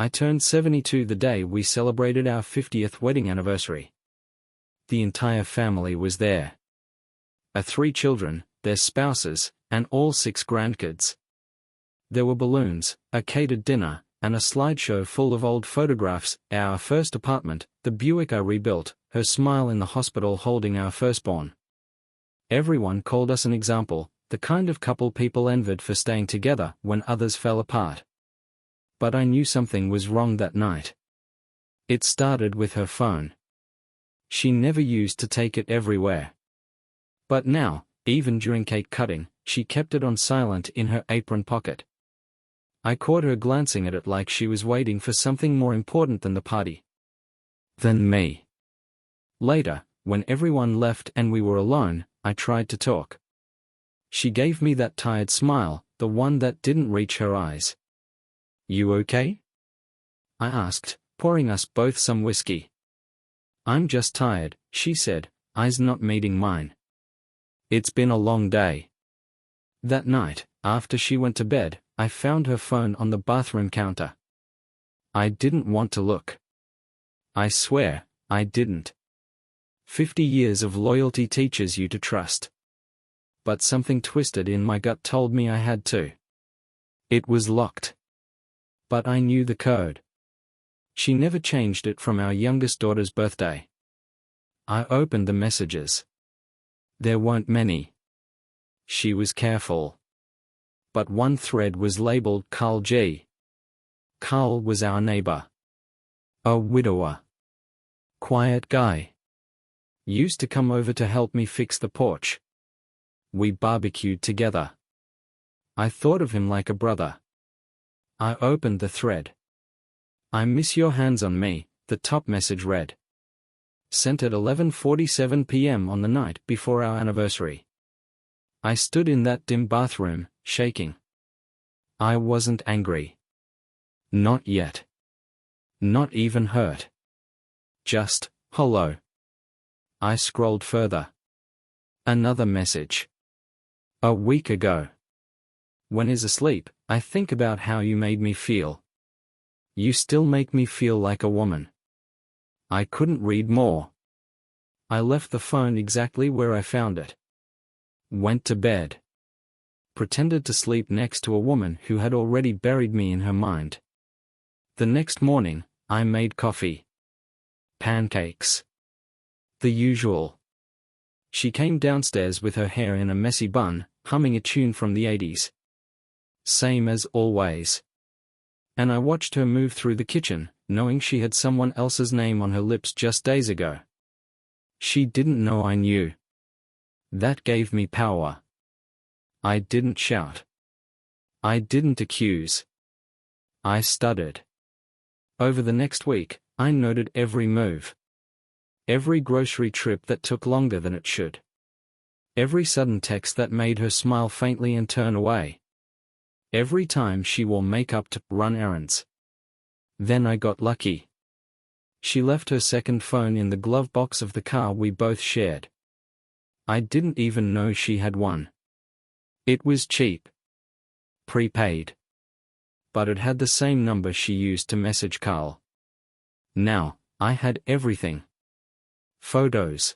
I turned 72 the day we celebrated our 50th wedding anniversary. The entire family was there. Our 3 children, their spouses, and all 6 grandkids. There were balloons, a catered dinner, and a slideshow full of old photographs, our first apartment, the Buick I rebuilt, her smile in the hospital holding our firstborn. Everyone called us an example, the kind of couple people envied for staying together when others fell apart. But I knew something was wrong that night. It started with her phone. She never used to take it everywhere. But now, even during cake cutting, she kept it on silent in her apron pocket. I caught her glancing at it like she was waiting for something more important than the party. Than me. Later, when everyone left and we were alone, I tried to talk. She gave me that tired smile, the one that didn't reach her eyes. "You okay?" I asked, pouring us both some whiskey. "I'm just tired," she said, eyes not meeting mine. "It's been a long day." That night, after she went to bed, I found her phone on the bathroom counter. I didn't want to look. I swear, I didn't. 50 years of loyalty teaches you to trust. But something twisted in my gut told me I had to. It was locked. But I knew the code. She never changed it from our youngest daughter's birthday. I opened the messages. There weren't many. She was careful. But one thread was labeled Carl G. Carl was our neighbor. A widower. Quiet guy. Used to come over to help me fix the porch. We barbecued together. I thought of him like a brother. I opened the thread. "I miss your hands on me," the top message read. Sent at 11:47 p.m. on the night before our anniversary. I stood in that dim bathroom, shaking. I wasn't angry. Not yet. Not even hurt. Just hollow. I scrolled further. Another message. "A week ago. When he's asleep, I think about how you made me feel. You still make me feel like a woman." I couldn't read more. I left the phone exactly where I found it. Went to bed. Pretended to sleep next to a woman who had already buried me in her mind. The next morning, I made coffee. Pancakes. The usual. She came downstairs with her hair in a messy bun, humming a tune from the 80s. Same as always. And I watched her move through the kitchen, knowing she had someone else's name on her lips just days ago. She didn't know I knew. That gave me power. I didn't shout. I didn't accuse. I stuttered. Over the next week, I noted every move. Every grocery trip that took longer than it should. Every sudden text that made her smile faintly and turn away. Every time she wore makeup to run errands. Then I got lucky. She left her second phone in the glove box of the car we both shared. I didn't even know she had one. It was cheap. Prepaid. But it had the same number she used to message Carl. Now, I had everything. Photos.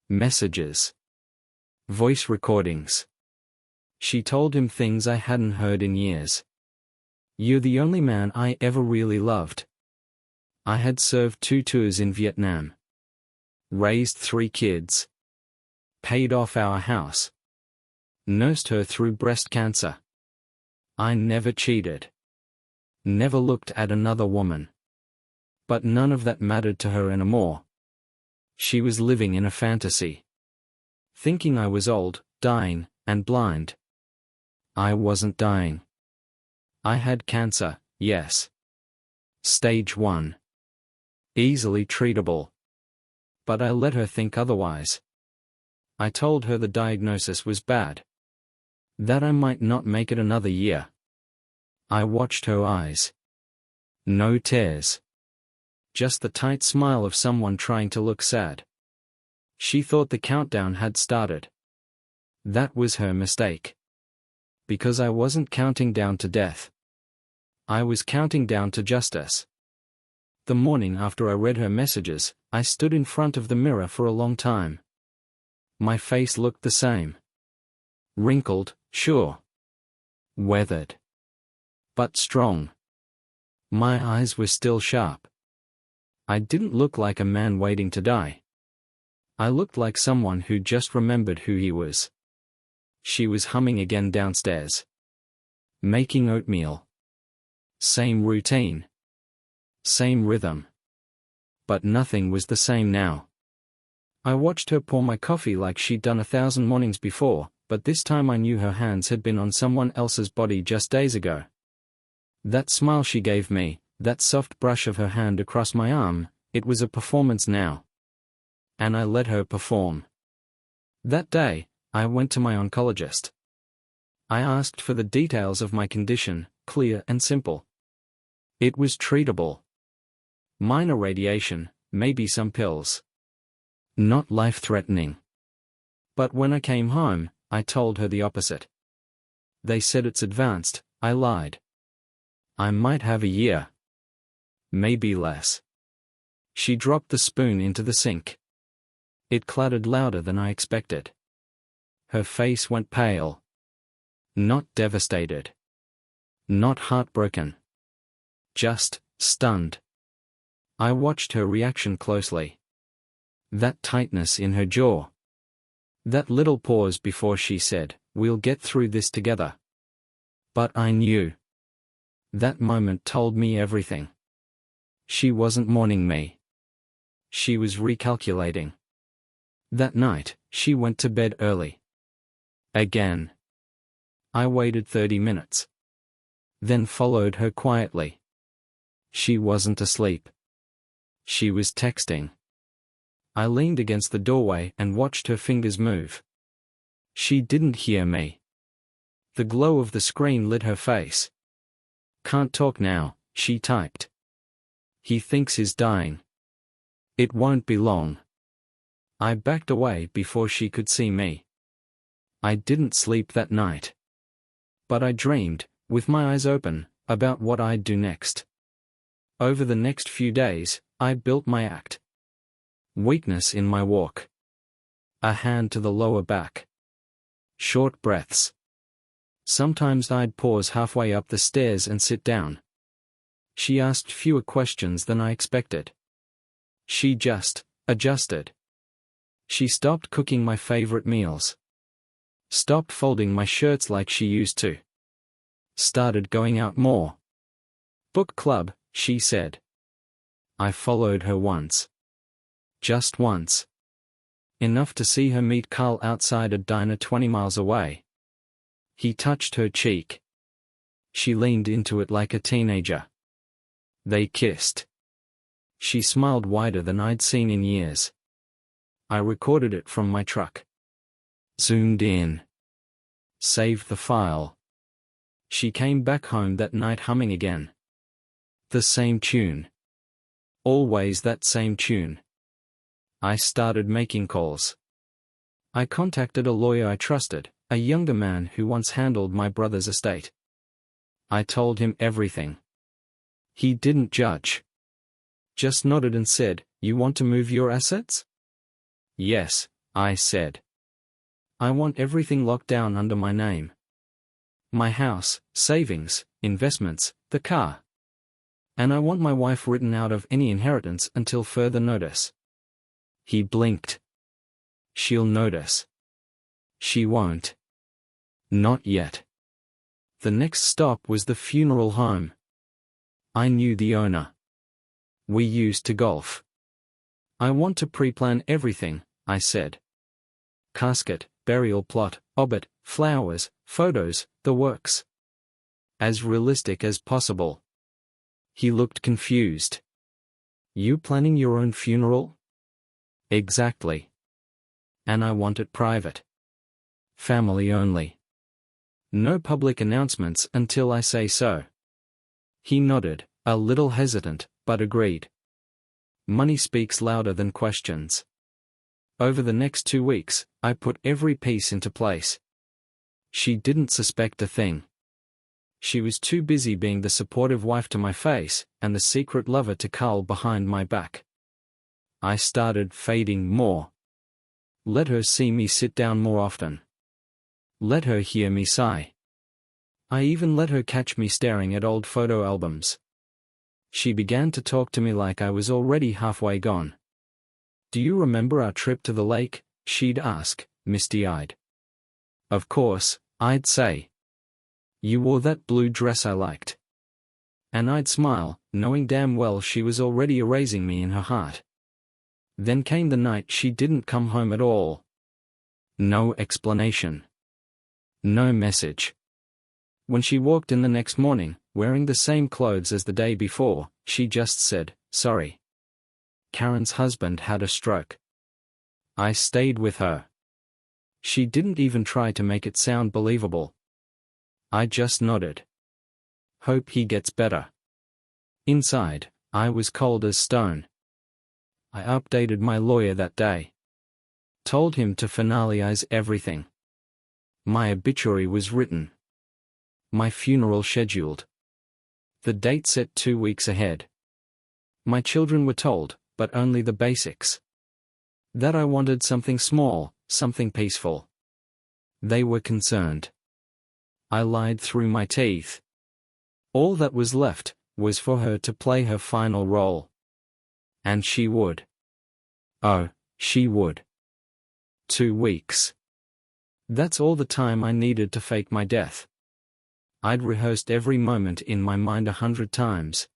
Messages. Voice recordings. She told him things I hadn't heard in years. "You're the only man I ever really loved. I had served 2 tours in Vietnam. Raised 3 kids. Paid off our house. Nursed her through breast cancer. I never cheated. Never looked at another woman." But none of that mattered to her anymore. She was living in a fantasy. Thinking I was old, dying, and blind. I wasn't dying. I had cancer, yes. Stage 1. Easily treatable. But I let her think otherwise. I told her the diagnosis was bad. That I might not make it another year. I watched her eyes. No tears. Just the tight smile of someone trying to look sad. She thought the countdown had started. That was her mistake. Because I wasn't counting down to death. I was counting down to justice. The morning after I read her messages, I stood in front of the mirror for a long time. My face looked the same. Wrinkled, sure. Weathered. But strong. My eyes were still sharp. I didn't look like a man waiting to die. I looked like someone who just remembered who he was. She was humming again downstairs. Making oatmeal. Same routine. Same rhythm. But nothing was the same now. I watched her pour my coffee like she'd done 1,000 mornings before, but this time I knew her hands had been on someone else's body just days ago. That smile she gave me, that soft brush of her hand across my arm, it was a performance now. And I let her perform. That day, I went to my oncologist. I asked for the details of my condition, clear and simple. It was treatable. Minor radiation, maybe some pills. Not life-threatening. But when I came home, I told her the opposite. They said it's advanced, I lied. I might have a year. Maybe less. She dropped the spoon into the sink. It clattered louder than I expected. Her face went pale. Not devastated. Not heartbroken. Just stunned. I watched her reaction closely. That tightness in her jaw. That little pause before she said, "We'll get through this together." But I knew. That moment told me everything. She wasn't mourning me. She was recalculating. That night, she went to bed early. Again. I waited 30 minutes. Then followed her quietly. She wasn't asleep. She was texting. I leaned against the doorway and watched her fingers move. She didn't hear me. The glow of the screen lit her face. "Can't talk now," she typed. "He thinks he's dying. It won't be long." I backed away before she could see me. I didn't sleep that night. But I dreamed, with my eyes open, about what I'd do next. Over the next few days, I built my act. Weakness in my walk. A hand to the lower back. Short breaths. Sometimes I'd pause halfway up the stairs and sit down. She asked fewer questions than I expected. She just adjusted. She stopped cooking my favorite meals. Stopped folding my shirts like she used to. Started going out more. "Book club," she said. I followed her once. Just once. Enough to see her meet Carl outside a diner 20 miles away. He touched her cheek. She leaned into it like a teenager. They kissed. She smiled wider than I'd seen in years. I recorded it from my truck. Zoomed in. Saved the file. She came back home that night humming again. The same tune. Always that same tune. I started making calls. I contacted a lawyer I trusted, a younger man who once handled my brother's estate. I told him everything. He didn't judge. Just nodded and said, "You want to move your assets?" "Yes," I said. "I want everything locked down under my name. My house, savings, investments, the car. And I want my wife written out of any inheritance until further notice." He blinked. "She'll notice." "She won't. Not yet." The next stop was the funeral home. I knew the owner. We used to golf. "I want to pre-plan everything," I said. "Casket, burial plot, obit, flowers, photos, the works. As realistic as possible." He looked confused. "You planning your own funeral?" "Exactly. And I want it private. Family only. No public announcements until I say so." He nodded, a little hesitant, but agreed. Money speaks louder than questions. Over the next 2 weeks, I put every piece into place. She didn't suspect a thing. She was too busy being the supportive wife to my face, and the secret lover to Carl behind my back. I started fading more. Let her see me sit down more often. Let her hear me sigh. I even let her catch me staring at old photo albums. She began to talk to me like I was already halfway gone. "Do you remember our trip to the lake?" she'd ask, misty-eyed. "Of course," I'd say. "You wore that blue dress I liked." And I'd smile, knowing damn well she was already erasing me in her heart. Then came the night she didn't come home at all. No explanation. No message. When she walked in the next morning, wearing the same clothes as the day before, she just said, "Sorry. Karen's husband had a stroke." I stayed with her. She didn't even try to make it sound believable. I just nodded. "Hope he gets better." Inside, I was cold as stone. I updated my lawyer that day. Told him to finalize everything. My obituary was written. My funeral scheduled. The date set 2 weeks ahead. My children were told, but only the basics. That I wanted something small, something peaceful. They were concerned. I lied through my teeth. All that was left was for her to play her final role. And she would. Oh, she would. 2 weeks. That's all the time I needed to fake my death. I'd rehearsed every moment in my mind 100 times.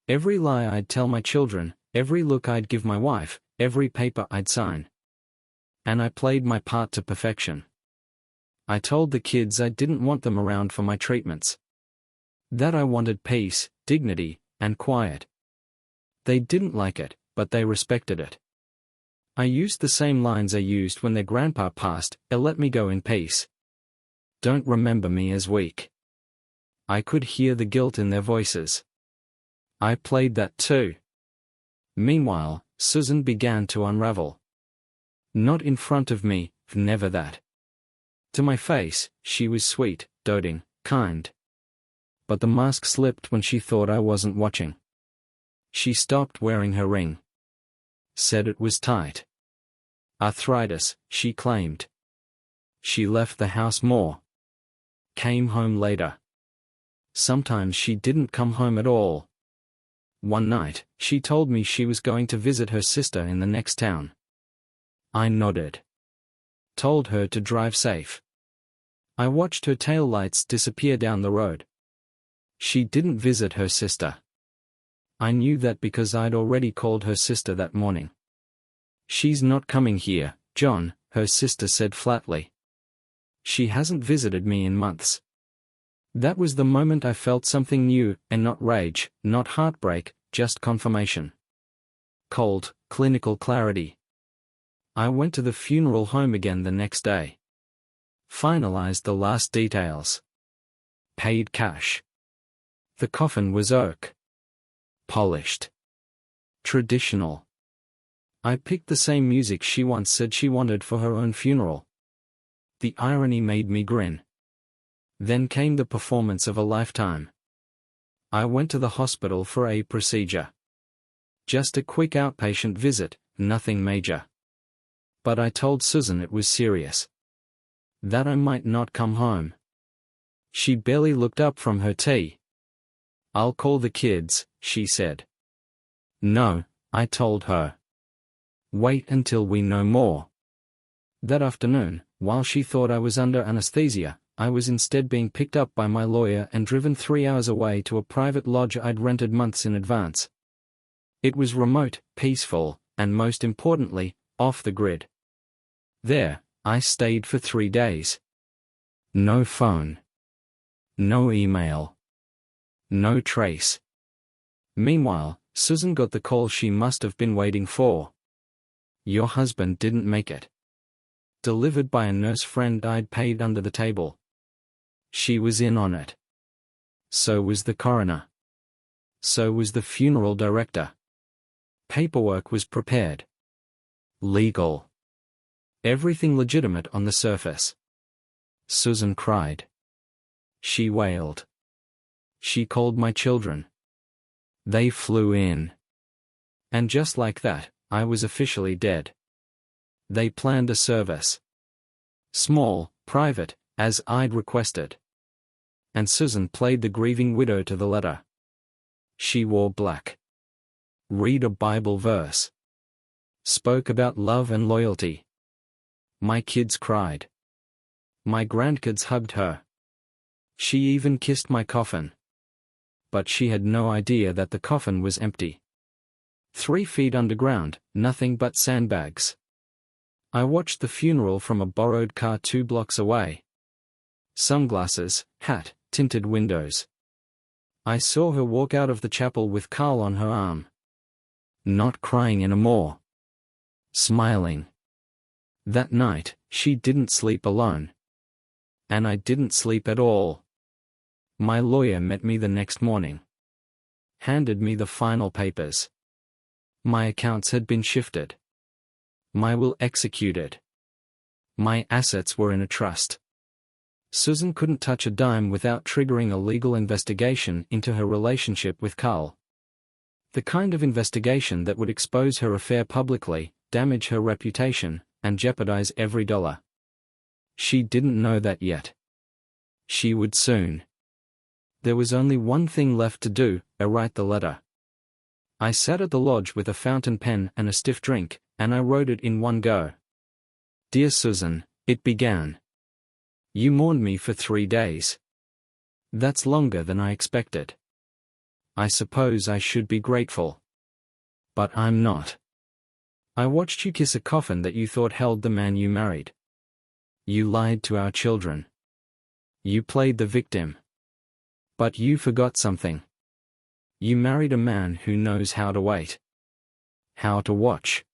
Every lie I'd tell my children, every look I'd give my wife, every paper I'd sign. And I played my part to perfection. I told the kids I didn't want them around for my treatments. That I wanted peace, dignity, and quiet. They didn't like it, but they respected it. I used the same lines I used when their grandpa passed, "Let me go in peace. Don't remember me as weak." I could hear the guilt in their voices. I played that too. Meanwhile, Susan began to unravel. Not in front of me, never that. To my face, she was sweet, doting, kind. But the mask slipped when she thought I wasn't watching. She stopped wearing her ring. Said it was tight. Arthritis, she claimed. She left the house more. Came home later. Sometimes she didn't come home at all. One night, she told me she was going to visit her sister in the next town. I nodded. Told her to drive safe. I watched her taillights disappear down the road. She didn't visit her sister. I knew that because I'd already called her sister that morning. "She's not coming here, John," her sister said flatly. "She hasn't visited me in months." That was the moment I felt something new, and not rage, not heartbreak, just confirmation. Cold, clinical clarity. I went to the funeral home again the next day. Finalized the last details. Paid cash. The coffin was oak. Polished. Traditional. I picked the same music she once said she wanted for her own funeral. The irony made me grin. Then came the performance of a lifetime. I went to the hospital for a procedure. Just a quick outpatient visit, nothing major. But I told Susan it was serious. That I might not come home. She barely looked up from her tea. "I'll call the kids," she said. "No," I told her. "Wait until we know more." That afternoon, while she thought I was under anesthesia, I was instead being picked up by my lawyer and driven 3 hours away to a private lodge I'd rented months in advance. It was remote, peaceful, and most importantly, off the grid. There, I stayed for 3 days. No phone. No email. No trace. Meanwhile, Susan got the call she must have been waiting for. "Your husband didn't make it." Delivered by a nurse friend I'd paid under the table. She was in on it. So was the coroner. So was the funeral director. Paperwork was prepared. Legal. Everything legitimate on the surface. Susan cried. She wailed. She called my children. They flew in. And just like that, I was officially dead. They planned a service. Small, private, as I'd requested. And Susan played the grieving widow to the letter. She wore black. Read a Bible verse. Spoke about love and loyalty. My kids cried. My grandkids hugged her. She even kissed my coffin. But she had no idea that the coffin was empty. 3 feet underground, nothing but sandbags. I watched the funeral from a borrowed car 2 blocks away. Sunglasses, hat, tinted windows. I saw her walk out of the chapel with Carl on her arm. Not crying anymore. Smiling. That night, she didn't sleep alone. And I didn't sleep at all. My lawyer met me the next morning. Handed me the final papers. My accounts had been shifted. My will executed. My assets were in a trust. Susan couldn't touch a dime without triggering a legal investigation into her relationship with Carl. The kind of investigation that would expose her affair publicly, damage her reputation, and jeopardize every dollar. She didn't know that yet. She would soon. There was only one thing left to do, write the letter. I sat at the lodge with a fountain pen and a stiff drink, and I wrote it in one go. Dear Susan, it began. You mourned me for 3 days. That's longer than I expected. I suppose I should be grateful. But I'm not. I watched you kiss a coffin that you thought held the man you married. You lied to our children. You played the victim. But you forgot something. You married a man who knows how to wait. How to watch.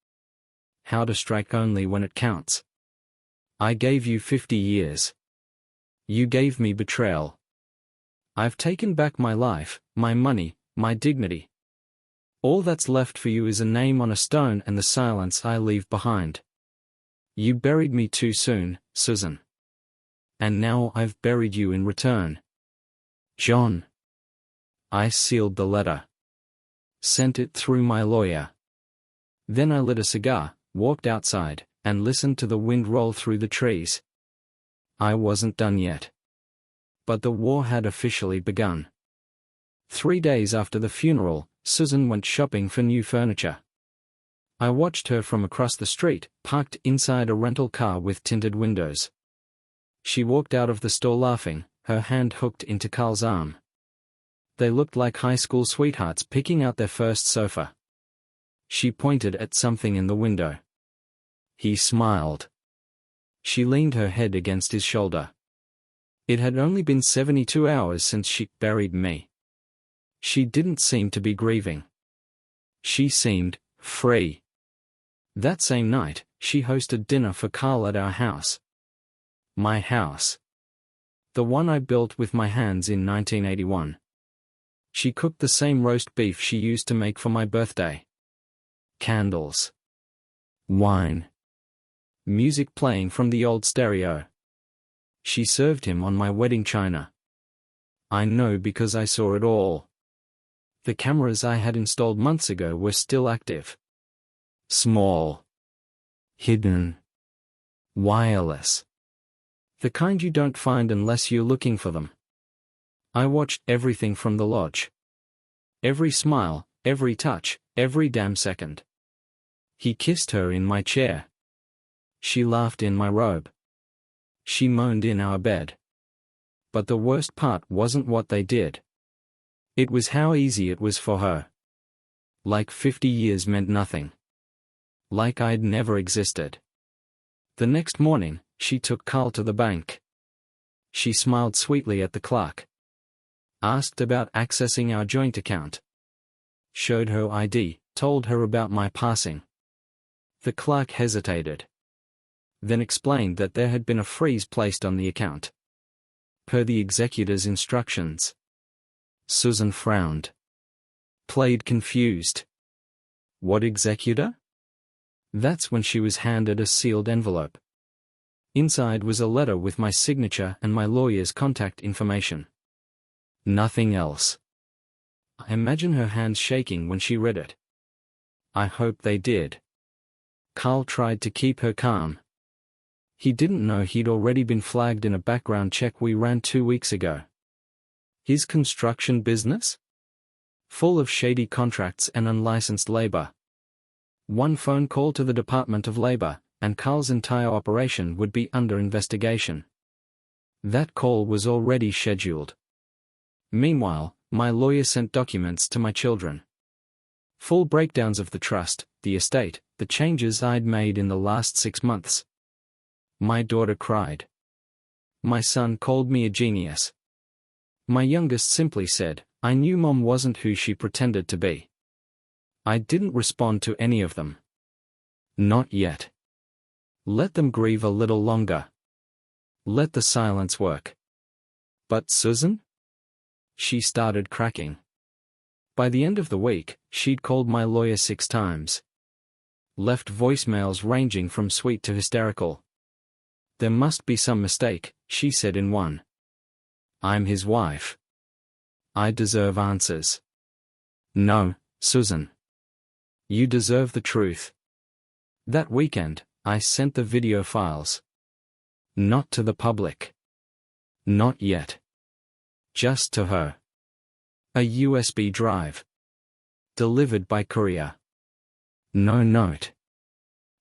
How to strike only when it counts. I gave you 50 years. You gave me betrayal. I've taken back my life, my money, my dignity. All that's left for you is a name on a stone and the silence I leave behind. You buried me too soon, Susan. And now I've buried you in return. John. I sealed the letter. Sent it through my lawyer. Then I lit a cigar, walked outside, and listened to the wind roll through the trees. I wasn't done yet. But the war had officially begun. 3 days after the funeral, Susan went shopping for new furniture. I watched her from across the street, parked inside a rental car with tinted windows. She walked out of the store laughing, her hand hooked into Carl's arm. They looked like high school sweethearts picking out their first sofa. She pointed at something in the window. He smiled. She leaned her head against his shoulder. It had only been 72 hours since she buried me. She didn't seem to be grieving. She seemed free. That same night, she hosted dinner for Carl at our house. My house. The one I built with my hands in 1981. She cooked the same roast beef she used to make for my birthday. Candles. Wine. Music playing from the old stereo. She served him on my wedding china. I know because I saw it all. The cameras I had installed months ago were still active. Small. Hidden. Wireless. The kind you don't find unless you're looking for them. I watched everything from the lodge. Every smile, every touch, every damn second. He kissed her in my chair. She laughed in my robe. She moaned in our bed. But the worst part wasn't what they did. It was how easy it was for her. Like 50 years meant nothing. Like I'd never existed. The next morning, she took Carl to the bank. She smiled sweetly at the clerk. Asked about accessing our joint account. Showed her ID, told her about my passing. The clerk hesitated. Then explained that there had been a freeze placed on the account. Per the executor's instructions. Susan frowned. Played confused. What executor? That's when she was handed a sealed envelope. Inside was a letter with my signature and my lawyer's contact information. Nothing else. I imagine her hands shaking when she read it. I hope they did. Carl tried to keep her calm. He didn't know he'd already been flagged in a background check we ran 2 weeks ago. His construction business? Full of shady contracts and unlicensed labor. One phone call to the Department of Labor, and Carl's entire operation would be under investigation. That call was already scheduled. Meanwhile, my lawyer sent documents to my children. Full breakdowns of the trust, the estate, the changes I'd made in the last 6 months. My daughter cried. My son called me a genius. My youngest simply said, I knew Mom wasn't who she pretended to be. I didn't respond to any of them. Not yet. Let them grieve a little longer. Let the silence work. But Susan? She started cracking. By the end of the week, she'd called my lawyer 6 times. Left voicemails ranging from sweet to hysterical. There must be some mistake, she said in one. I'm his wife. I deserve answers. No, Susan. You deserve the truth. That weekend, I sent the video files. Not to the public. Not yet. Just to her. A USB drive. Delivered by courier. No note.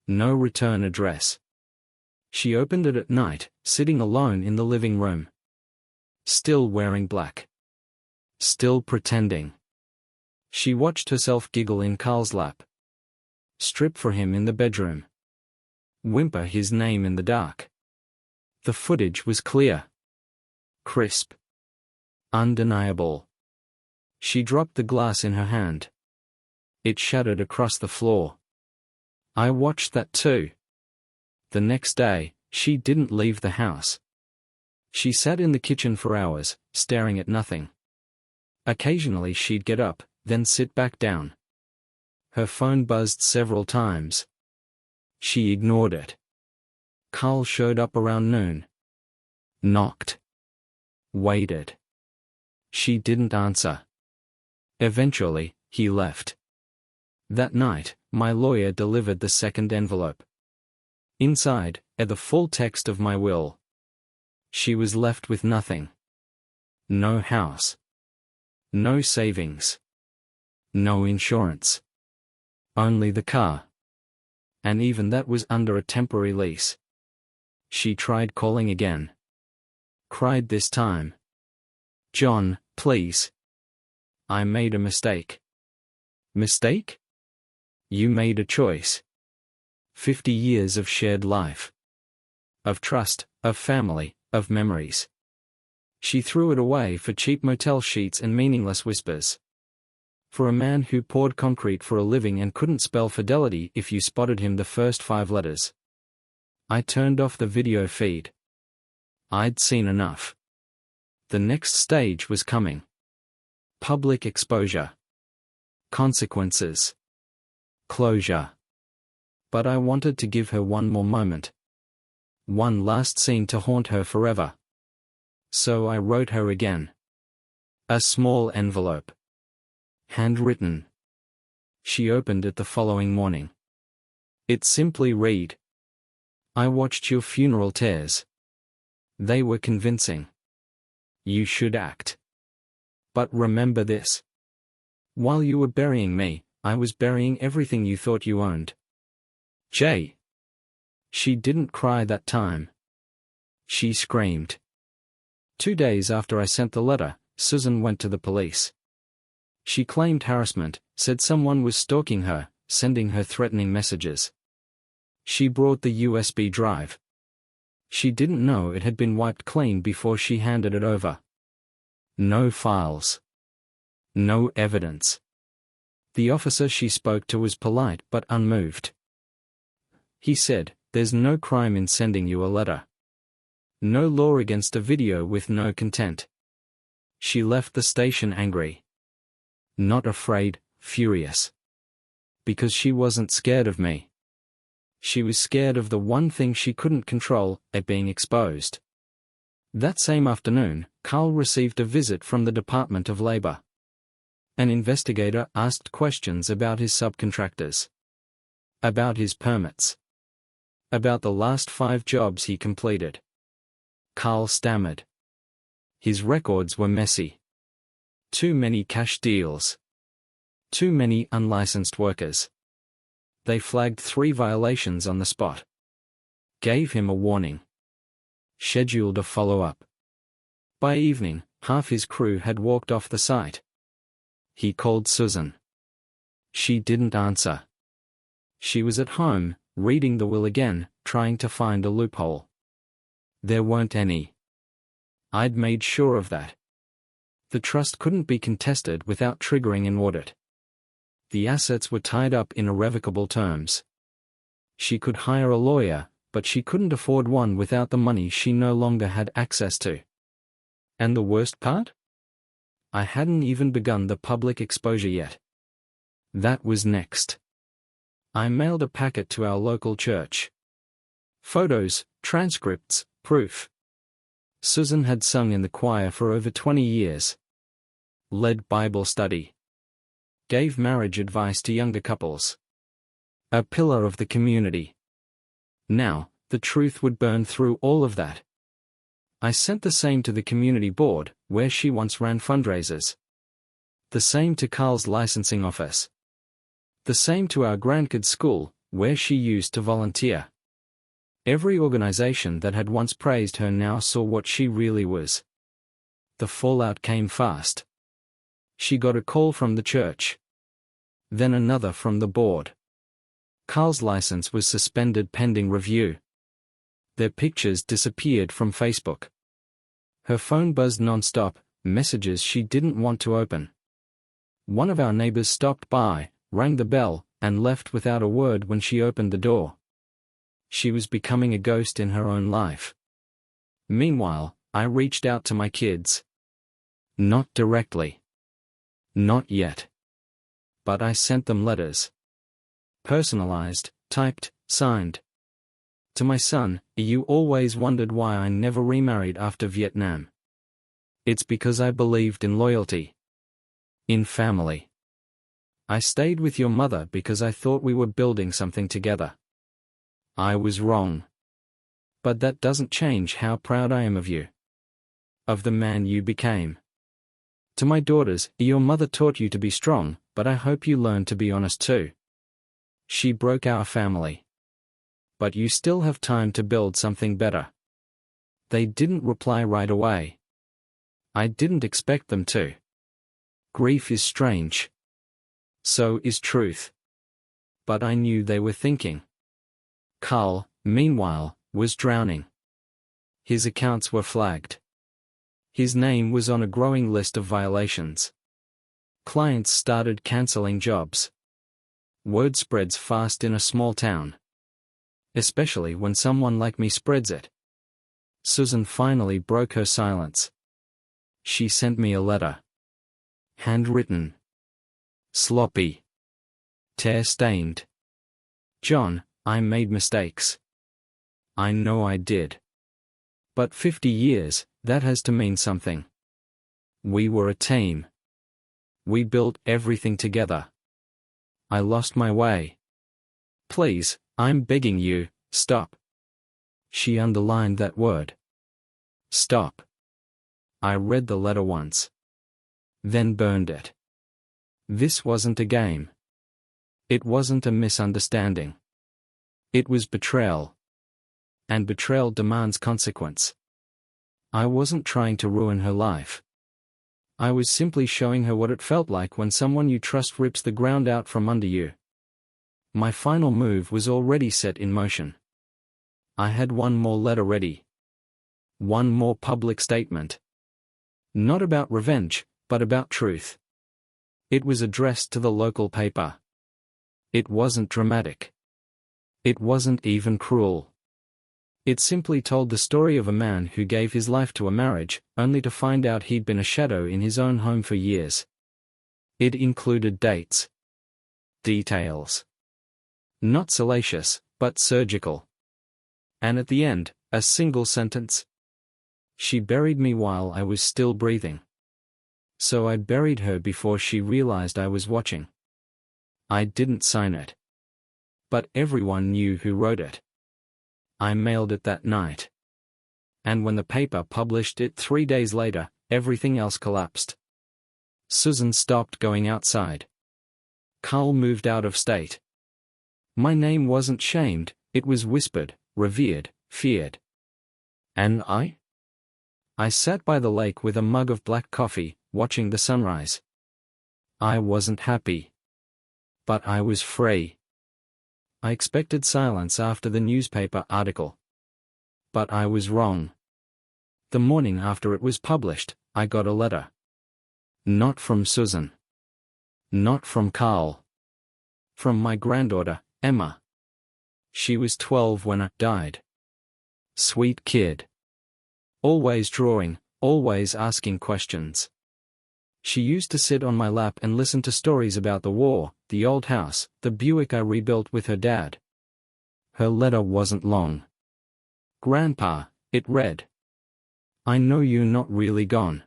No return address. She opened it at night, sitting alone in the living room. Still wearing black. Still pretending. She watched herself giggle in Carl's lap. Strip for him in the bedroom. Whimper his name in the dark. The footage was clear. Crisp. Undeniable. She dropped the glass in her hand. It shattered across the floor. I watched that too. The next day, she didn't leave the house. She sat in the kitchen for hours, staring at nothing. Occasionally she'd get up, then sit back down. Her phone buzzed several times. She ignored it. Carl showed up around noon. Knocked. Waited. She didn't answer. Eventually, he left. That night, my lawyer delivered the second envelope. Inside, the full text of my will. She was left with nothing. No house. No savings. No insurance. Only the car. And even that was under a temporary lease. She tried calling again. Cried this time. John, please. I made a mistake. Mistake? You made a choice. 50 years of shared life. Of trust, of family, of memories. She threw it away for cheap motel sheets and meaningless whispers. For a man who poured concrete for a living and couldn't spell fidelity if you spotted him the first 5 letters. I turned off the video feed. I'd seen enough. The next stage was coming. Public exposure. Consequences. Closure. But I wanted to give her one more moment. One last scene to haunt her forever. So I wrote her again. A small envelope. Handwritten. She opened it the following morning. It simply read. I watched your funeral tears. They were convincing. You should act. But remember this. While you were burying me, I was burying everything you thought you owned. Jay. She didn't cry that time. She screamed. 2 days after I sent the letter, Susan went to the police. She claimed harassment, said someone was stalking her, sending her threatening messages. She brought the USB drive. She didn't know it had been wiped clean before she handed it over. No files. No evidence. The officer she spoke to was polite but unmoved. He said, "There's no crime in sending you a letter. No law against a video with no content." She left the station angry. Not afraid, furious. Because she wasn't scared of me. She was scared of the one thing she couldn't control, it being exposed. That same afternoon, Carl received a visit from the Department of Labor. An investigator asked questions about his subcontractors, about his permits, about the last 5 jobs he completed. Carl stammered. His records were messy. Too many cash deals. Too many unlicensed workers. They flagged 3 violations on the spot. Gave him a warning. Scheduled a follow-up. By evening, half his crew had walked off the site. He called Susan. She didn't answer. She was at home, reading the will again, trying to find a loophole. There weren't any. I'd made sure of that. The trust couldn't be contested without triggering an audit. The assets were tied up in irrevocable terms. She could hire a lawyer, but she couldn't afford one without the money she no longer had access to. And the worst part? I hadn't even begun the public exposure yet. That was next. I mailed a packet to our local church. Photos, transcripts, proof. Susan had sung in the choir for over 20 years. Led Bible study. Gave marriage advice to younger couples. A pillar of the community. Now, the truth would burn through all of that. I sent the same to the community board, where she once ran fundraisers. The same to Carl's licensing office. The same to our grandkids' school, where she used to volunteer. Every organization that had once praised her now saw what she really was. The fallout came fast. She got a call from the church. Then another from the board. Carl's license was suspended pending review. Their pictures disappeared from Facebook. Her phone buzzed non-stop, messages she didn't want to open. One of our neighbors stopped by, rang the bell, and left without a word when she opened the door. She was becoming a ghost in her own life. Meanwhile, I reached out to my kids. Not directly. Not yet. But I sent them letters. Personalized, typed, signed. To my son, you always wondered why I never remarried after Vietnam. It's because I believed in loyalty. In family. I stayed with your mother because I thought we were building something together. I was wrong. But that doesn't change how proud I am of you. Of the man you became. To my daughters, your mother taught you to be strong, but I hope you learn to be honest too. She broke our family. But you still have time to build something better. They didn't reply right away. I didn't expect them to. Grief is strange. So is truth. But I knew they were thinking. Carl, meanwhile, was drowning. His accounts were flagged. His name was on a growing list of violations. Clients started canceling jobs. Word spreads fast in a small town. Especially when someone like me spreads it. Susan finally broke her silence. She sent me a letter. Handwritten. Sloppy. Tear-stained. John, I made mistakes. I know I did. But 50 years, that has to mean something. We were a team. We built everything together. I lost my way. Please, I'm begging you, stop. She underlined that word. Stop. I read the letter once. Then burned it. This wasn't a game. It wasn't a misunderstanding. It was betrayal. And betrayal demands consequence. I wasn't trying to ruin her life. I was simply showing her what it felt like when someone you trust rips the ground out from under you. My final move was already set in motion. I had one more letter ready. One more public statement. Not about revenge, but about truth. It was addressed to the local paper. It wasn't dramatic. It wasn't even cruel. It simply told the story of a man who gave his life to a marriage, only to find out he'd been a shadow in his own home for years. It included dates. Details. Not salacious, but surgical. And at the end, a single sentence. She buried me while I was still breathing. So I buried her before she realized I was watching. I didn't sign it. But everyone knew who wrote it. I mailed it that night. And when the paper published it 3 days later, everything else collapsed. Susan stopped going outside. Carl moved out of state. My name wasn't shamed, it was whispered, revered, feared. And I? I sat by the lake with a mug of black coffee, watching the sunrise. I wasn't happy. But I was free. I expected silence after the newspaper article. But I was wrong. The morning after it was published, I got a letter. Not from Susan. Not from Carl. From my granddaughter, Emma. She was 12 when I died. Sweet kid. Always drawing, always asking questions. She used to sit on my lap and listen to stories about the war, the old house, the Buick I rebuilt with her dad. Her letter wasn't long. Grandpa, it read. I know you're not really gone.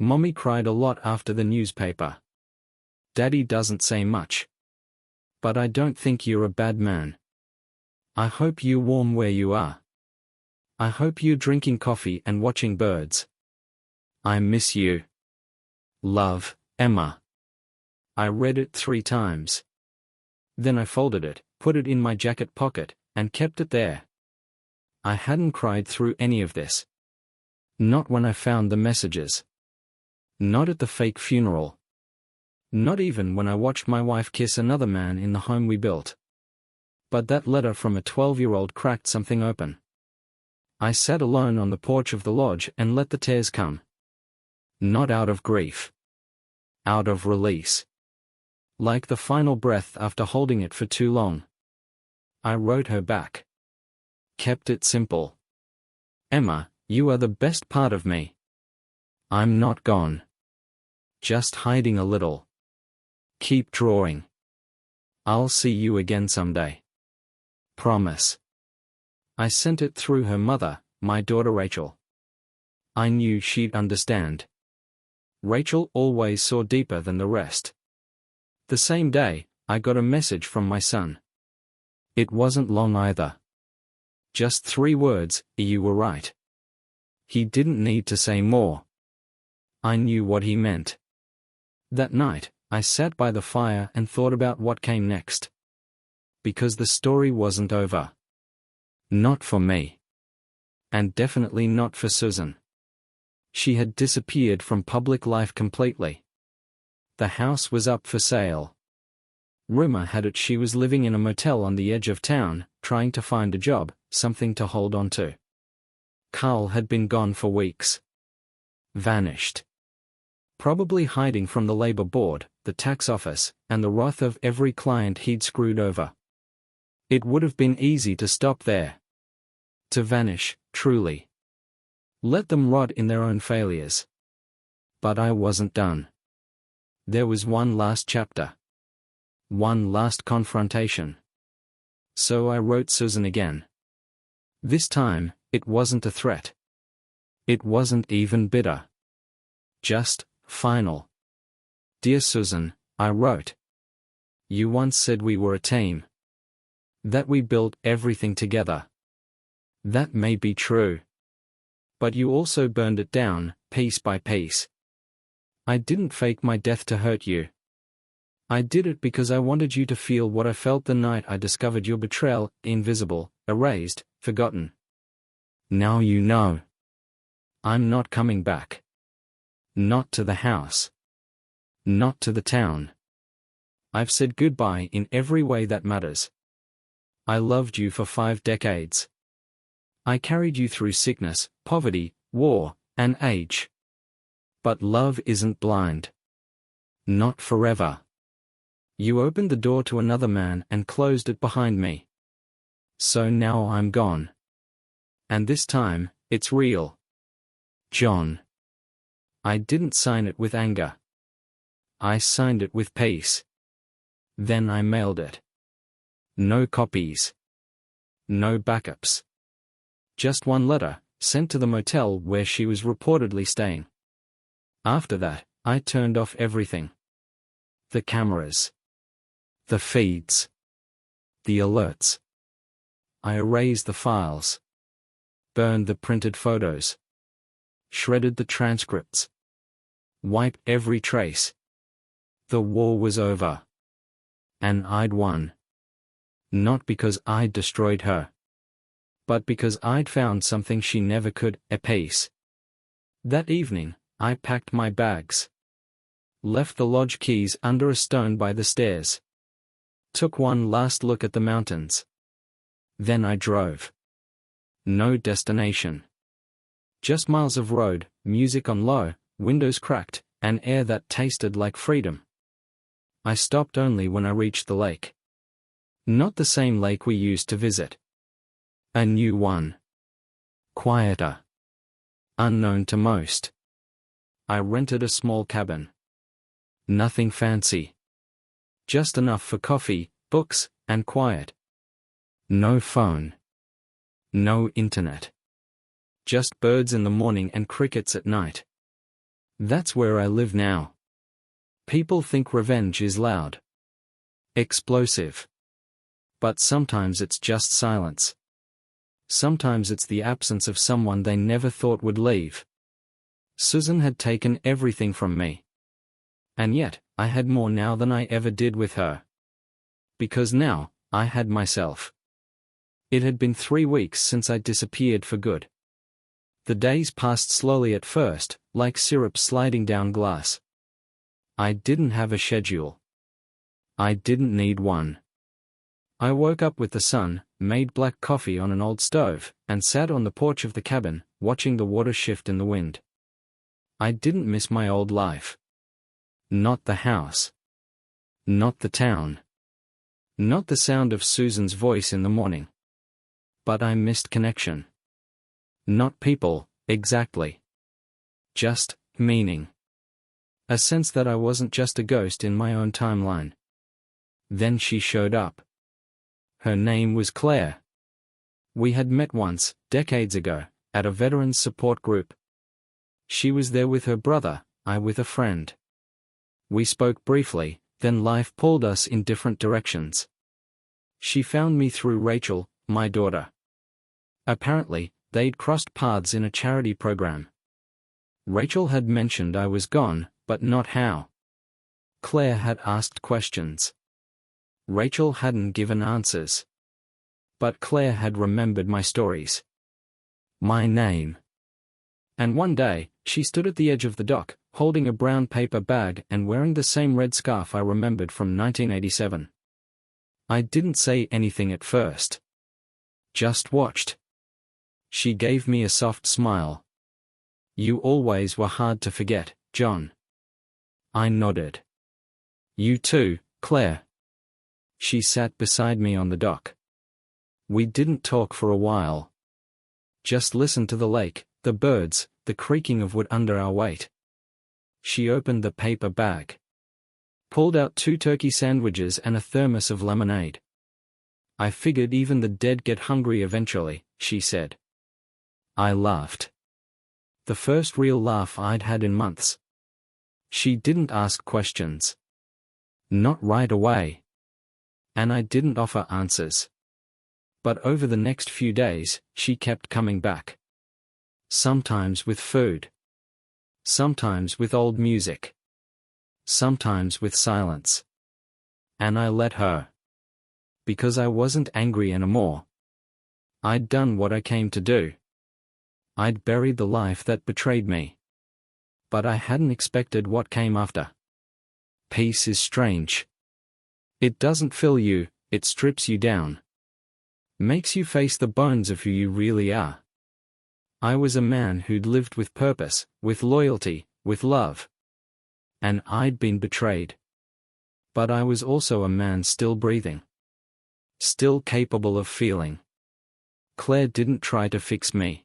Mommy cried a lot after the newspaper. Daddy doesn't say much. But I don't think you're a bad man. I hope you're warm where you are. I hope you're drinking coffee and watching birds. I miss you. Love, Emma. I read it 3 times. Then I folded it, put it in my jacket pocket, and kept it there. I hadn't cried through any of this. Not when I found the messages. Not at the fake funeral. Not even when I watched my wife kiss another man in the home we built. But that letter from a 12-year-old cracked something open. I sat alone on the porch of the lodge and let the tears come. Not out of grief. Out of release. Like the final breath after holding it for too long. I wrote her back. Kept it simple. Emma, you are the best part of me. I'm not gone. Just hiding a little. Keep drawing. I'll see you again someday. Promise. I sent it through her mother, my daughter Rachel. I knew she'd understand. Rachel always saw deeper than the rest. The same day, I got a message from my son. It wasn't long either. Just 3 words, you were right. He didn't need to say more. I knew what he meant. That night, I sat by the fire and thought about what came next. Because the story wasn't over. Not for me. And definitely not for Susan. She had disappeared from public life completely. The house was up for sale. Rumor had it she was living in a motel on the edge of town, trying to find a job, something to hold on to. Carl had been gone for weeks. Vanished. Probably hiding from the labor board, the tax office, and the wrath of every client he'd screwed over. It would have been easy to stop there. To vanish, truly. Let them rot in their own failures. But I wasn't done. There was one last chapter. One last confrontation. So I wrote Susan again. This time, it wasn't a threat. It wasn't even bitter. Just, final. Dear Susan, I wrote. You once said we were a team. That we built everything together. That may be true. But you also burned it down, piece by piece. I didn't fake my death to hurt you. I did it because I wanted you to feel what I felt the night I discovered your betrayal, invisible, erased, forgotten. Now you know. I'm not coming back. Not to the house. Not to the town. I've said goodbye in every way that matters. I loved you for 5 decades. I carried you through sickness, poverty, war, and age. But love isn't blind. Not forever. You opened the door to another man and closed it behind me. So now I'm gone. And this time, it's real. John. I didn't sign it with anger. I signed it with peace. Then I mailed it. No copies. No backups. Just one letter, sent to the motel where she was reportedly staying. After that, I turned off everything. The cameras. The feeds. The alerts. I erased the files. Burned the printed photos. Shredded the transcripts. Wiped every trace. The war was over. And I'd won. Not because I'd destroyed her, but because I'd found something she never could, a peace. That evening, I packed my bags. Left the lodge keys under a stone by the stairs. Took one last look at the mountains. Then I drove. No destination. Just miles of road, music on low, windows cracked, and air that tasted like freedom. I stopped only when I reached the lake. Not the same lake we used to visit. A new one. Quieter. Unknown to most. I rented a small cabin. Nothing fancy. Just enough for coffee, books, and quiet. No phone. No internet. Just birds in the morning and crickets at night. That's where I live now. People think revenge is loud. Explosive. But sometimes it's just silence. Sometimes it's the absence of someone they never thought would leave. Susan had taken everything from me. And yet, I had more now than I ever did with her. Because now, I had myself. It had been 3 weeks since I disappeared for good. The days passed slowly at first, like syrup sliding down glass. I didn't have a schedule. I didn't need one. I woke up with the sun, made black coffee on an old stove, and sat on the porch of the cabin, watching the water shift in the wind. I didn't miss my old life. Not the house. Not the town. Not the sound of Susan's voice in the morning. But I missed connection. Not people, exactly. Just meaning. A sense that I wasn't just a ghost in my own timeline. Then she showed up. Her name was Claire. We had met once, decades ago, at a veterans support group. She was there with her brother, I with a friend. We spoke briefly, then life pulled us in different directions. She found me through Rachel, my daughter. Apparently, they'd crossed paths in a charity program. Rachel had mentioned I was gone, but not how. Claire had asked questions. Rachel hadn't given answers. But Claire had remembered my stories. My name. And one day, she stood at the edge of the dock, holding a brown paper bag and wearing the same red scarf I remembered from 1987. I didn't say anything at first. Just watched. She gave me a soft smile. You always were hard to forget, John. I nodded. You too, Claire. She sat beside me on the dock. We didn't talk for a while. Just listened to the lake, the birds, the creaking of wood under our weight. She opened the paper bag. Pulled out 2 turkey sandwiches and a thermos of lemonade. I figured even the dead get hungry eventually, she said. I laughed. The first real laugh I'd had in months. She didn't ask questions. Not right away. And I didn't offer answers. But over the next few days, she kept coming back. Sometimes with food. Sometimes with old music. Sometimes with silence. And I let her. Because I wasn't angry anymore. I'd done what I came to do. I'd buried the life that betrayed me. But I hadn't expected what came after. Peace is strange. It doesn't fill you, it strips you down. Makes you face the bones of who you really are. I was a man who'd lived with purpose, with loyalty, with love. And I'd been betrayed. But I was also a man still breathing. Still capable of feeling. Claire didn't try to fix me.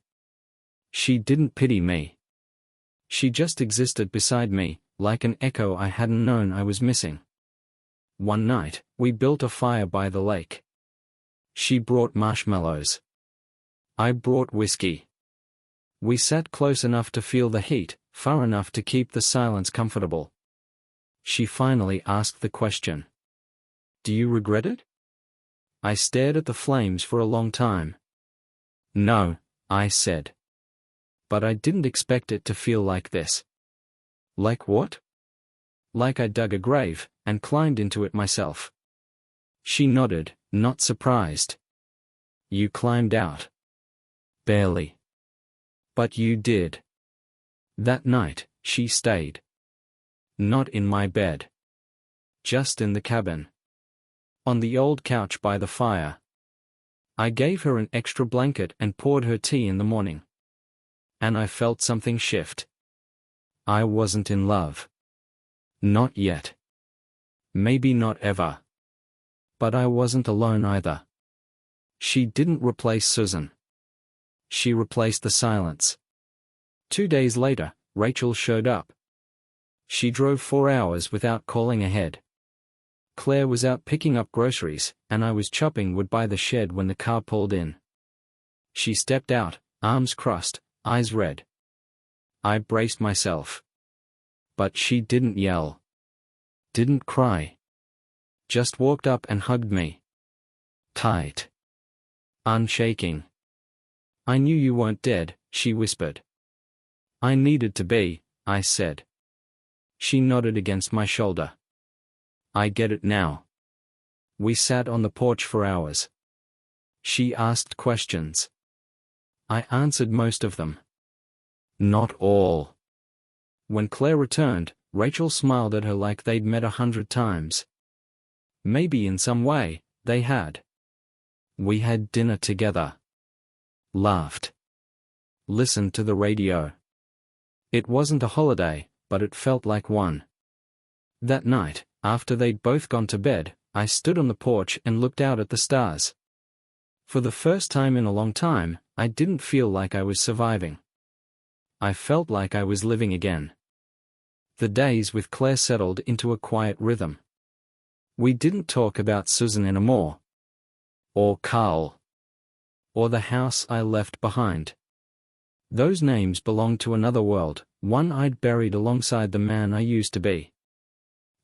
She didn't pity me. She just existed beside me, like an echo I hadn't known I was missing. One night, we built a fire by the lake. She brought marshmallows. I brought whiskey. We sat close enough to feel the heat, far enough to keep the silence comfortable. She finally asked the question. Do you regret it? I stared at the flames for a long time. No, I said. But I didn't expect it to feel like this. Like what? Like I dug a grave, and climbed into it myself. She nodded, not surprised. You climbed out. Barely. But you did. That night, she stayed. Not in my bed. Just in the cabin. On the old couch by the fire. I gave her an extra blanket and poured her tea in the morning. And I felt something shift. I wasn't in love. Not yet. Maybe not ever. But I wasn't alone either. She didn't replace Susan. She replaced the silence. 2 days later, Rachel showed up. She drove 4 hours without calling ahead. Claire was out picking up groceries, and I was chopping wood by the shed when the car pulled in. She stepped out, arms crossed, eyes red. I braced myself. But she didn't yell. Didn't cry. Just walked up and hugged me. Tight. Unshaking. I knew you weren't dead, she whispered. I needed to be, I said. She nodded against my shoulder. I get it now. We sat on the porch for hours. She asked questions. I answered most of them. Not all. When Claire returned, Rachel smiled at her like they'd met 100 times. Maybe in some way, they had. We had dinner together. Laughed. Listened to the radio. It wasn't a holiday, but it felt like one. That night, after they'd both gone to bed, I stood on the porch and looked out at the stars. For the first time in a long time, I didn't feel like I was surviving. I felt like I was living again. The days with Claire settled into a quiet rhythm. We didn't talk about Susan anymore. Or Carl. Or the house I left behind. Those names belonged to another world, one I'd buried alongside the man I used to be.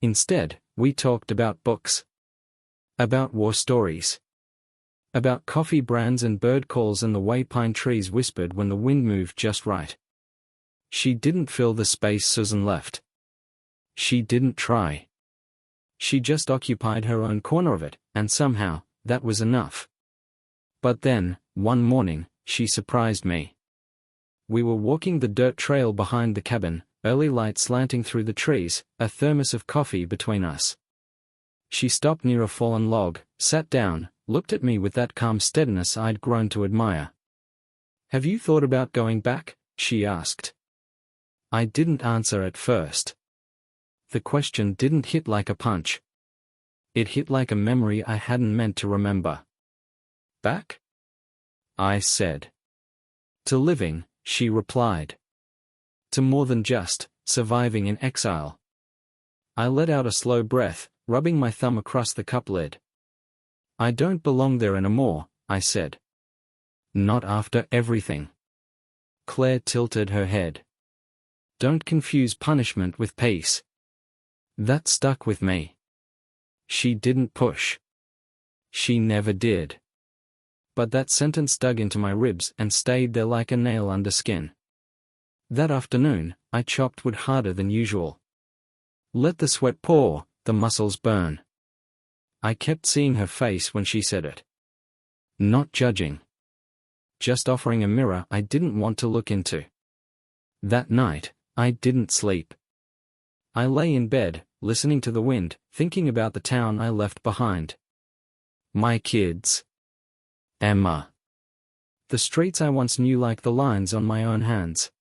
Instead, we talked about books. About war stories. About coffee brands and bird calls and the way pine trees whispered when the wind moved just right. She didn't fill the space Susan left. She didn't try. She just occupied her own corner of it, and somehow, that was enough. But then, one morning, she surprised me. We were walking the dirt trail behind the cabin, early light slanting through the trees, a thermos of coffee between us. She stopped near a fallen log, sat down, looked at me with that calm steadiness I'd grown to admire. Have you thought about going back? She asked. I didn't answer at first. The question didn't hit like a punch. It hit like a memory I hadn't meant to remember. Back? I said. To living, she replied. To more than just surviving in exile. I let out a slow breath, rubbing my thumb across the cup lid. I don't belong there anymore, I said. Not after everything. Claire tilted her head. Don't confuse punishment with peace. That stuck with me. She didn't push. She never did. But that sentence dug into my ribs and stayed there like a nail under skin. That afternoon, I chopped wood harder than usual. Let the sweat pour, the muscles burn. I kept seeing her face when she said it. Not judging. Just offering a mirror I didn't want to look into. That night, I didn't sleep. I lay in bed, listening to the wind, thinking about the town I left behind. My kids. Emma. The streets I once knew like the lines on my own hands.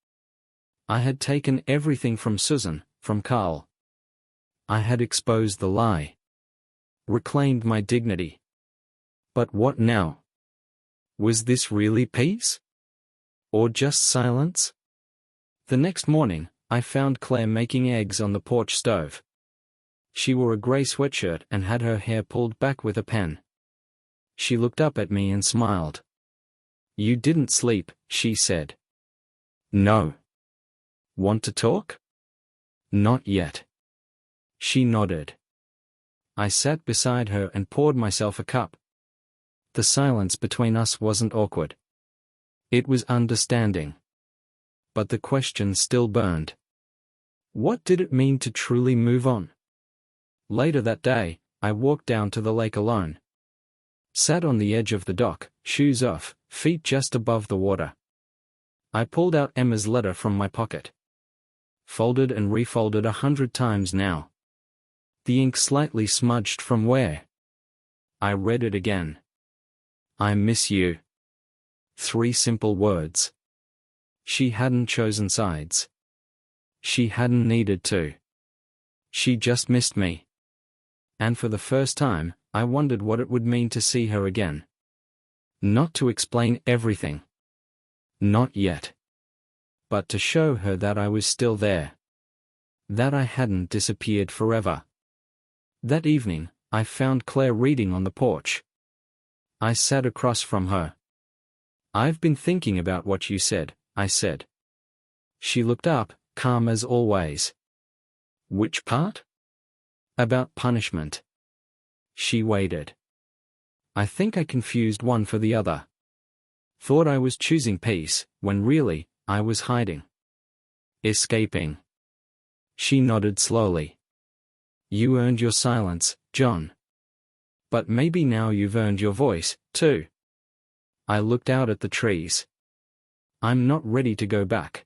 I had taken everything from Susan, from Carl. I had exposed the lie. Reclaimed my dignity. But what now? Was this really peace? Or just silence? The next morning, I found Claire making eggs on the porch stove. She wore a gray sweatshirt and had her hair pulled back with a pen. She looked up at me and smiled. You didn't sleep, she said. No. Want to talk? Not yet. She nodded. I sat beside her and poured myself a cup. The silence between us wasn't awkward. It was understanding. But the question still burned. What did it mean to truly move on? Later that day, I walked down to the lake alone. Sat on the edge of the dock, shoes off, feet just above the water. I pulled out Emma's letter from my pocket. Folded and refolded 100 times now. The ink slightly smudged from wear. I read it again. I miss you. 3 simple words. She hadn't chosen sides. She hadn't needed to. She just missed me. And for the first time, I wondered what it would mean to see her again. Not to explain everything. Not yet. But to show her that I was still there. That I hadn't disappeared forever. That evening, I found Claire reading on the porch. I sat across from her. I've been thinking about what you said, I said. She looked up, calm as always. Which part? About punishment. She waited. I think I confused one for the other. Thought I was choosing peace, when really, I was hiding. Escaping. She nodded slowly. You earned your silence, John. But maybe now you've earned your voice, too. I looked out at the trees. I'm not ready to go back.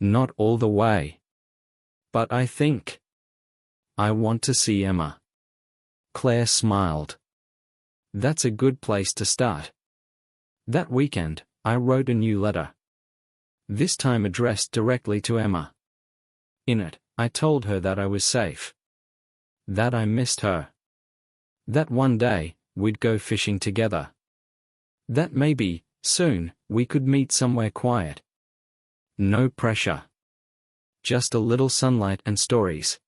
Not all the way. But I think I want to see Emma. Claire smiled. That's a good place to start. That weekend, I wrote a new letter. This time addressed directly to Emma. In it, I told her that I was safe. That I missed her. That one day, we'd go fishing together. That maybe, soon, we could meet somewhere quiet. No pressure. Just a little sunlight and stories.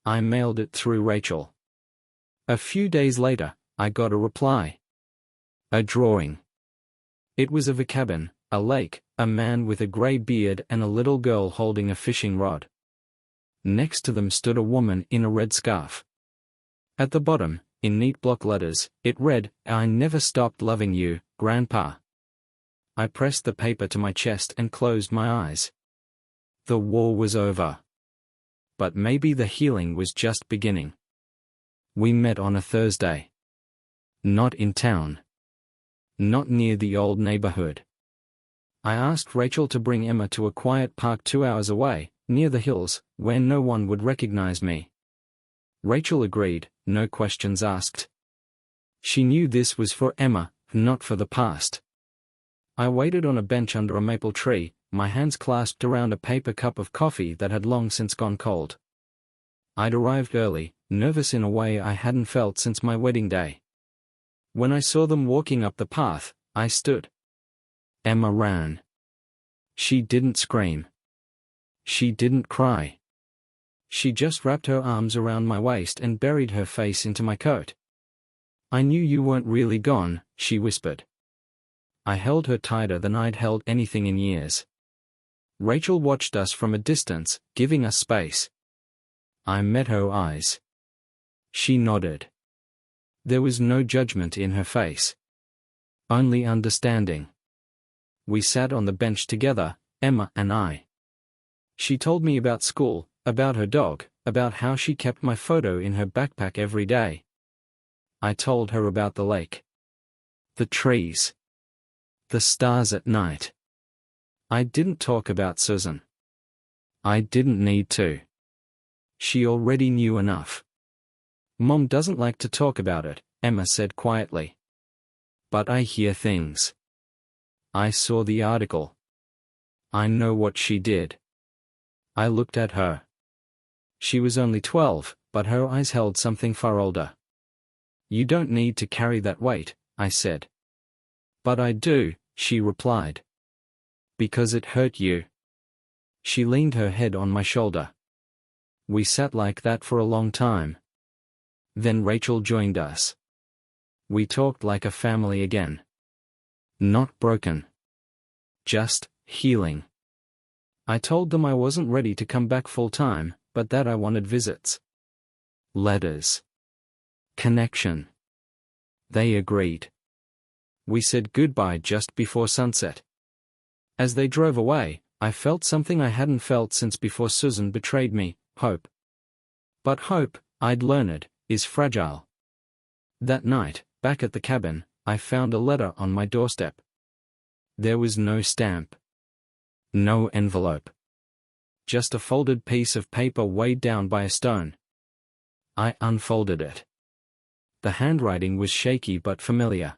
I mailed it through Rachel. A few days later, I got a reply. A drawing. It was of a cabin, a lake, a man with a gray beard and a little girl holding a fishing rod. Next to them stood a woman in a red scarf. At the bottom, in neat block letters, it read, I never stopped loving you, Grandpa. I pressed the paper to my chest and closed my eyes. The war was over. But maybe the healing was just beginning. We met on a Thursday. Not in town. Not near the old neighborhood. I asked Rachel to bring Emma to a quiet park 2 hours away, near the hills, where no one would recognize me. Rachel agreed, no questions asked. She knew this was for Emma, not for the past. I waited on a bench under a maple tree, my hands clasped around a paper cup of coffee that had long since gone cold. I'd arrived early, nervous in a way I hadn't felt since my wedding day. When I saw them walking up the path, I stood. Emma ran. She didn't scream. She didn't cry. She just wrapped her arms around my waist and buried her face into my coat. I knew you weren't really gone, she whispered. I held her tighter than I'd held anything in years. Rachel watched us from a distance, giving us space. I met her eyes. She nodded. There was no judgment in her face. Only understanding. We sat on the bench together, Emma and I. She told me about school, about her dog, about how she kept my photo in her backpack every day. I told her about the lake. The trees. The stars at night. I didn't talk about Susan. I didn't need to. She already knew enough. Mom doesn't like to talk about it, Emma said quietly. But I hear things. I saw the article. I know what she did. I looked at her. She was only 12, but her eyes held something far older. You don't need to carry that weight, I said. But I do, she replied. Because it hurt you. She leaned her head on my shoulder. We sat like that for a long time. Then Rachel joined us. We talked like a family again. Not broken. Just healing. I told them I wasn't ready to come back full-time, but that I wanted visits. Letters. Connection. They agreed. We said goodbye just before sunset. As they drove away, I felt something I hadn't felt since before Susan betrayed me, hope. But hope, I'd learned, is fragile. That night, back at the cabin, I found a letter on my doorstep. There was no stamp. No envelope. Just a folded piece of paper weighed down by a stone. I unfolded it. The handwriting was shaky but familiar.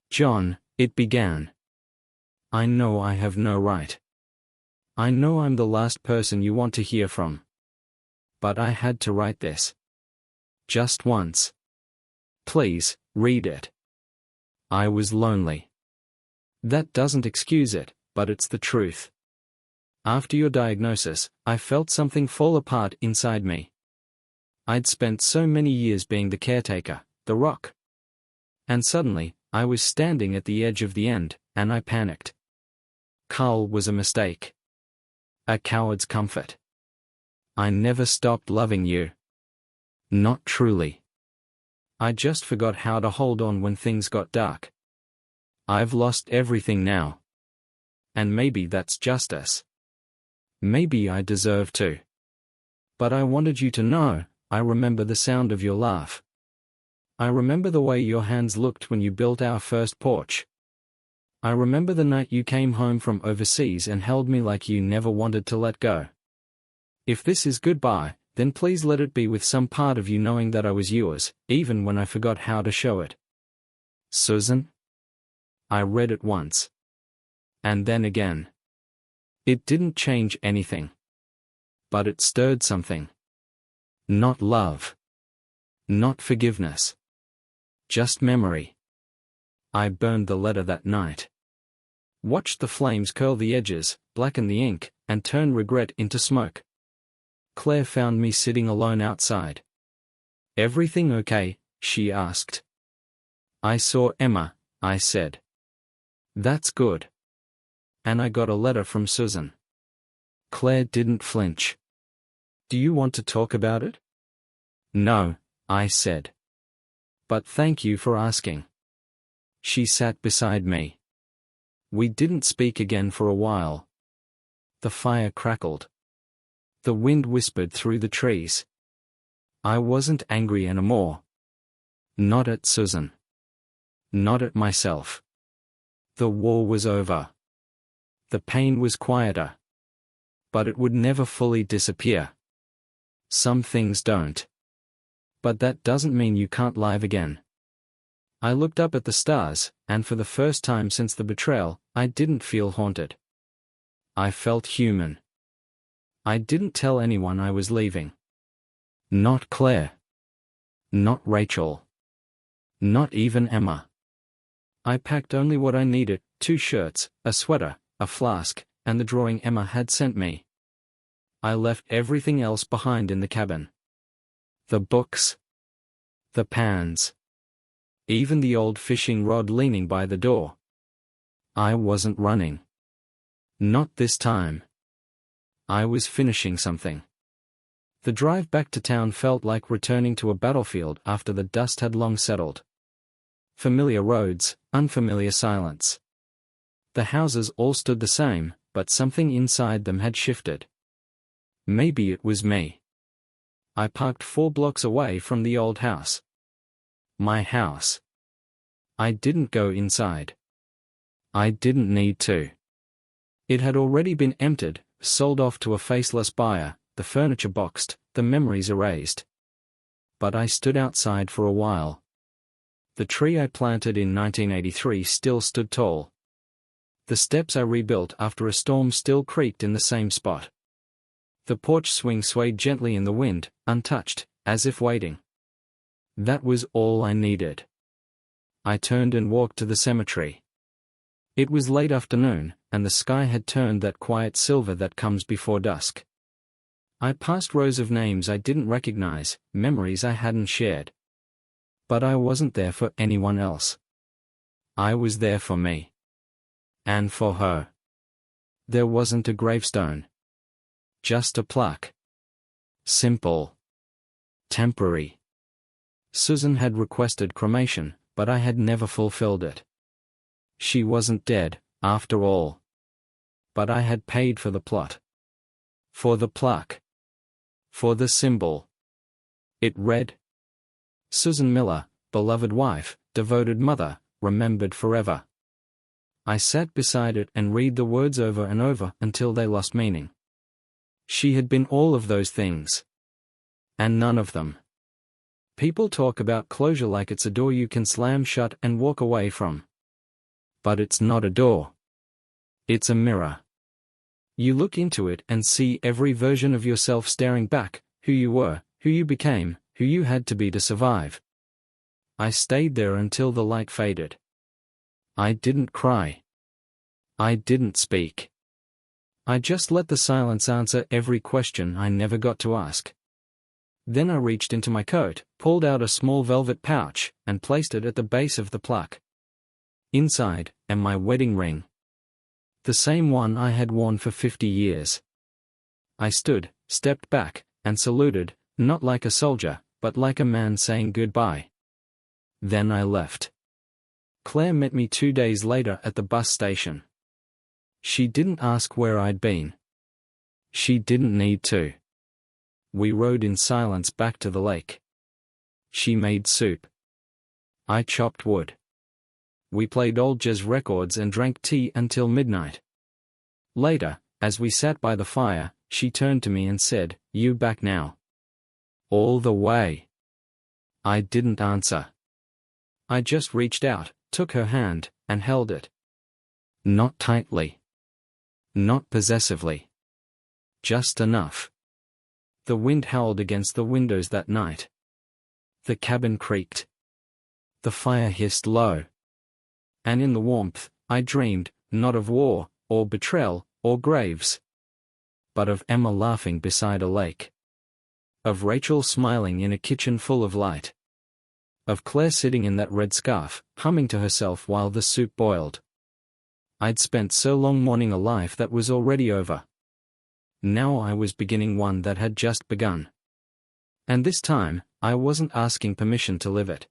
John, it began. I know I have no right. I know I'm the last person you want to hear from. But I had to write this. Just once. Please, read it. I was lonely. That doesn't excuse it, but it's the truth. After your diagnosis, I felt something fall apart inside me. I'd spent so many years being the caretaker, the rock. And suddenly, I was standing at the edge of the end, and I panicked. Carl was a mistake. A coward's comfort. I never stopped loving you. Not truly. I just forgot how to hold on when things got dark. I've lost everything now. And maybe that's justice. Maybe I deserve to. But I wanted you to know, I remember the sound of your laugh. I remember the way your hands looked when you built our first porch. I remember the night you came home from overseas and held me like you never wanted to let go. If this is goodbye, then please let it be with some part of you knowing that I was yours, even when I forgot how to show it. Susan? I read it once. And then again. It didn't change anything. But it stirred something. Not love. Not forgiveness. Just memory. I burned the letter that night. Watched the flames curl the edges, blacken the ink, and turn regret into smoke. Claire found me sitting alone outside. Everything okay? She asked. I saw Emma, I said. That's good. And I got a letter from Susan. Claire didn't flinch. Do you want to talk about it? No, I said. But thank you for asking. She sat beside me. We didn't speak again for a while. The fire crackled. The wind whispered through the trees. I wasn't angry anymore. Not at Susan. Not at myself. The war was over. The pain was quieter. But it would never fully disappear. Some things don't. But that doesn't mean you can't live again. I looked up at the stars, and for the first time since the betrayal, I didn't feel haunted. I felt human. I didn't tell anyone I was leaving. Not Claire. Not Rachel. Not even Emma. I packed only what I needed, 2 shirts, a sweater, a flask, and the drawing Emma had sent me. I left everything else behind in the cabin. The books. The pans. Even the old fishing rod leaning by the door. I wasn't running. Not this time. I was finishing something. The drive back to town felt like returning to a battlefield after the dust had long settled. Familiar roads, unfamiliar silence. The houses all stood the same, but something inside them had shifted. Maybe it was me. I parked 4 blocks away from the old house. My house. I didn't go inside. I didn't need to. It had already been emptied, sold off to a faceless buyer, the furniture boxed, the memories erased. But I stood outside for a while. The tree I planted in 1983 still stood tall. The steps I rebuilt after a storm still creaked in the same spot. The porch swing swayed gently in the wind, untouched, as if waiting. That was all I needed. I turned and walked to the cemetery. It was late afternoon, and the sky had turned that quiet silver that comes before dusk. I passed rows of names I didn't recognize, memories I hadn't shared. But I wasn't there for anyone else. I was there for me. And for her. There wasn't a gravestone. Just a plaque. Simple. Temporary. Susan had requested cremation, but I had never fulfilled it. She wasn't dead, after all. But I had paid for the plot. For the plaque. For the symbol. It read, Susan Miller, beloved wife, devoted mother, remembered forever. I sat beside it and read the words over and over until they lost meaning. She had been all of those things. And none of them. People talk about closure like it's a door you can slam shut and walk away from. But it's not a door. It's a mirror. You look into it and see every version of yourself staring back, who you were, who you became, who you had to be to survive. I stayed there until the light faded. I didn't cry. I didn't speak. I just let the silence answer every question I never got to ask. Then I reached into my coat, pulled out a small velvet pouch, and placed it at the base of the plaque. Inside, and my wedding ring. The same one I had worn for 50 years. I stood, stepped back, and saluted, not like a soldier, but like a man saying goodbye. Then I left. Claire met me 2 days later at the bus station. She didn't ask where I'd been. She didn't need to. We rode in silence back to the lake. She made soup. I chopped wood. We played old jazz records and drank tea until midnight. Later, as we sat by the fire, she turned to me and said, "You back now?" "All the way." I didn't answer. I just reached out, took her hand, and held it. Not tightly. Not possessively. Just enough. The wind howled against the windows that night. The cabin creaked. The fire hissed low. And in the warmth, I dreamed, not of war, or betrayal, or graves. But of Emma laughing beside a lake. Of Rachel smiling in a kitchen full of light. Of Claire sitting in that red scarf, humming to herself while the soup boiled. I'd spent so long mourning a life that was already over. Now I was beginning one that had just begun. And this time, I wasn't asking permission to live it.